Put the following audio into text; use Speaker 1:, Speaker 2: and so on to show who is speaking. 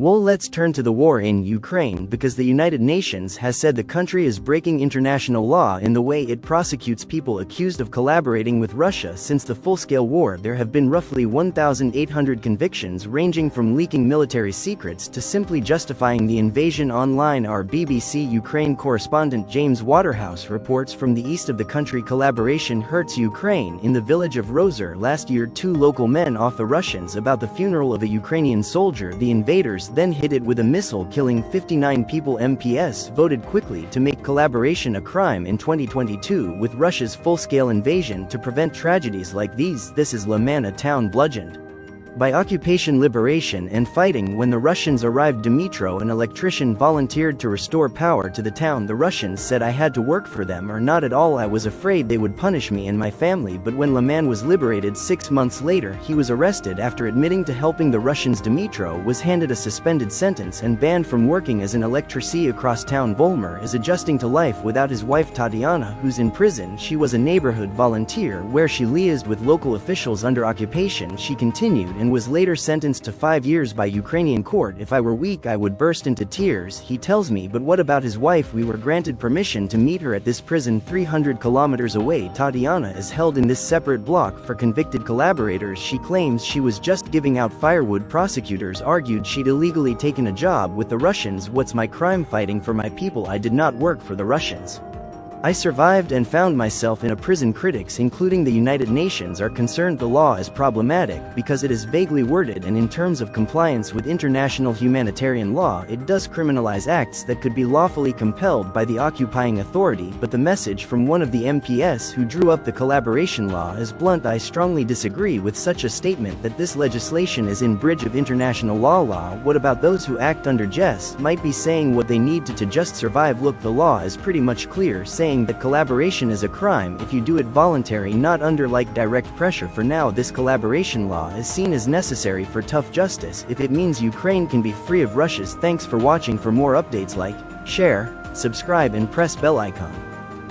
Speaker 1: Well, let's turn to the war in Ukraine because the United Nations has said the country is breaking international law in the way it prosecutes people accused of collaborating with Russia. Since the full-scale war, there have been roughly 1,800 convictions ranging from leaking military secrets to simply justifying the invasion online. Our BBC Ukraine correspondent James Waterhouse reports from the east of the country. Collaboration hurts Ukraine. In the village of Rozher last year, 2 local men off the Russians about the funeral of a Ukrainian soldier. The invaders then hit it with a missile, killing 59 people. MPs voted quickly to make collaboration a crime in 2022 with Russia's full-scale invasion to prevent tragedies like these. This is Liman, a town bludgeoned by occupation, liberation and fighting. When the Russians arrived, Dmitro, an electrician, volunteered to restore power to the town. The Russians said I had to work for them or not at all. I was afraid they would punish me and my family. But when Liman was liberated 6 months later, he was arrested after admitting to helping the Russians. Dmitro was handed a suspended sentence and banned from working as an electricity across town. Volmer is adjusting to life without his wife Tetyana, who's in prison. She was a neighborhood volunteer where she liaised with local officials under occupation. She continued and was later sentenced to 5 years by Ukrainian court. If I were weak, I would burst into tears, he tells me. But what about his wife? We were granted permission to meet her at this prison 300 kilometers away. Tetyana is held in this separate block for convicted collaborators. She claims she was just giving out firewood. Prosecutors argued she'd illegally taken a job with the Russians. What's my crime? Fighting for my people. I did not work for the Russians. I survived and found myself in a prison. Critics, including the United Nations, are concerned the law is problematic because it is vaguely worded, and in terms of compliance with international humanitarian law, it does criminalize acts that could be lawfully compelled by the occupying authority. But the message from one of the MPs who drew up the collaboration law is blunt. I strongly disagree with such a statement that this legislation is in breach of international law. What about those who act under duress? Might be saying what they need to just survive. Look, the law is pretty much clear, saying that collaboration is a crime if you do it voluntary, not under direct pressure. For now, this collaboration law is seen as necessary for tough justice if it means Ukraine can be free of Russia's. Thanks for watching. For more updates, like, share, subscribe and press bell icon.